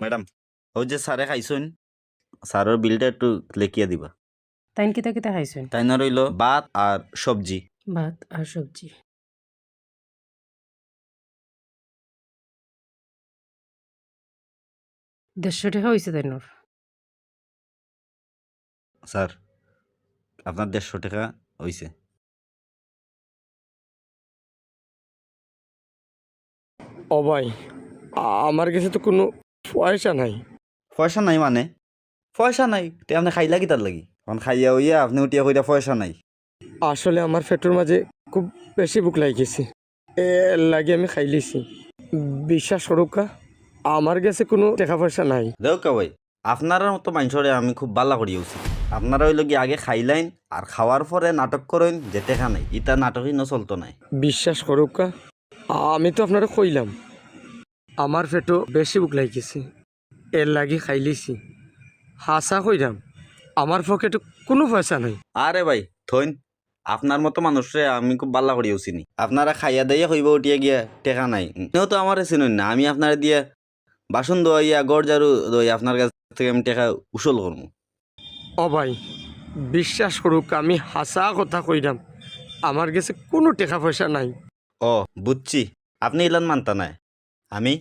Madam ওই যে স্যারে খাইছেন স্যারের বিলটা একটু লেখিয়ে দিবা। তাইন কিতা কিতা খাইছেন? তাই না রইল ভাত আর সবজি। ভাত আর সবজি। দেড়শো টাকা হয়েছে তাইনোর। স্যার আপনার 150 টাকা হইছে। ও ভাই, আমার কাছে তো কোনো পয়সা নাই। পয়সা নাই মানে? পয়সা নাই তে আপনি খাইলা কি তার লাগি? এখন খাইয়া হইয়া আপনি উঠিয়া কইরা পয়সা নাই। আসলে আমার পেটের মাঝে খুব বেশি বুক লাগিয়েছে, এর লাগে আমি খাই লিছি। বিশ্বাস করুকা, আমার কাছে কোনো টাকা পয়সা নাই। দেউকা ভাই আপনার মতো মানুষরে আমি খুব বালা করি উচিত। আপনারা হইল কি আগে খাইলাইন আর খাওয়ার পরে নাটক করেন যে টেকা নাই, ইটা নাটকই ন চলতো নাই। বিশ্বাস করুকা, আমি তো আপনারা কইলাম আমার পেটও বেশি বুক লাগিয়েছে, এর লাগে খাই লিছি। হাসা কইরাম আমার পকেটে কোনো পয়সা নাই। আরে ভাই থইন, আপনার মতো মানুষরে আমি খুব বাল্লা করি উচিনি। আপনারা খাইয়া দাইয়া হইব উঠিয়া গিয়া টেকা নাই, তো আমার চিনুন না। আমি আপনারা দিয়া বাসন দোয়াইয়া গড় ঝাড়ু দই আপনার কাছ থেকে আমি টেকা উসল করবো। ও ভাই, বিশ্বাস করুক, আমি হাসা কথা কইরাম আমার কাছে কোনো টাকা পয়সা নাই। ও বুঝছি, আপনি ইলান মানতা নাই। আমি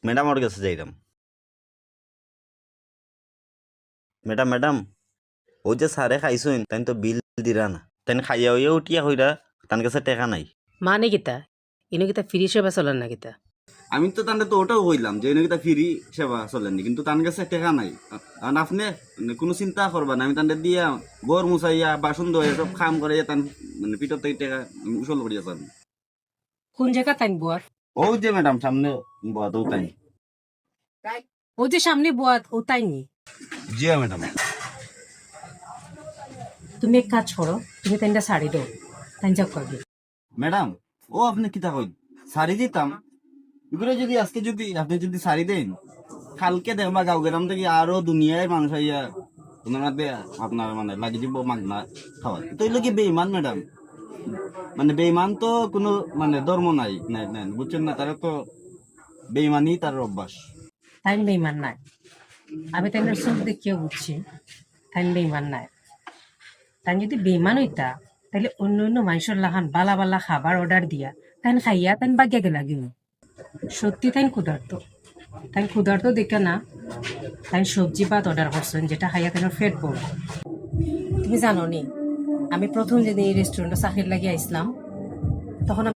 ম্যাডামর কাছে যাইলাম। ম্যাডাম ম্যাডাম ও যে স্যারে খাইছুন তাই তো বিল দিরা না, তাই খাইয়া হইয়া উঠিয়া হইরা তার কাছে টেকা নাই। মানে কিতা ইনো কিতা ফ্রি সেবা চলেন না কিতা? আমি তো তান্ডে তো ওটাও কইলাম যে এটা ফ্রি সেবা চলেনি, কিন্তু তার কাছে টেকা নাই। কারণ আপনি কোনো চিন্তা করবা না, আমি তান্ডে দিয়া গড় মুছাইয়া বাসন ধোয়া সব কাম করাইয়া তান মানে পিঠর থেকে টেকা উসল করিয়া যান। কোন জায়গা তাইন বুয়ার? ও যে ম্যাডাম সামনে বাদ তাই। ও যে সামনে বুয়াত ও তাইনি। জি ম্যাডাম। তুমি এক কাজ করো, তুমি তাইনটা শাড়ি দাও, তাইন যাও করবে। ম্যাডাম ও আপনি কিতা কই শাড়ি দিতাম, এগুলো যদি আজকে যদি আপনি যদি শাড়ি দেন, কালকে দেখবা গাঁও গ্রাম থেকে আরো দুনিয়ায় মানুষ আইয়া ওনারা আপনার মানে লাগিয়ে দিব মাগনা খাওয়া। তো এগুলো কি বেইমান ম্যাডাম? মানে বেইমান তো কোনো মানে ধর্ম নাই নাই নাই, বুঝছেন না? তারা তো বেইমানই তার অভ্যাস। তাইন বেইমান নাই, আমি তাইনের চোখ দেখিও বুঝছি তাইন বেইমান নাই। তাই যদি বেইমান হইতা তাহলে অন্য অন্য মানুষের লাহান বালা বালা খাবার অর্ডার দিয়া তাইন খাইয়া তাইন বাগ্যা গে লাগিব। সত্যি তাইন ক্ষুধার্ত দেখে না তাই সবজি ভাত অর্ডার করছেন, যেটা খাইয়া তাইনের পেট বড়। তুমি জানো নি, আমি প্রথম যেদিন এই রেস্টুরেন্টে চাকরির লাগিয়ে আসলাম তখন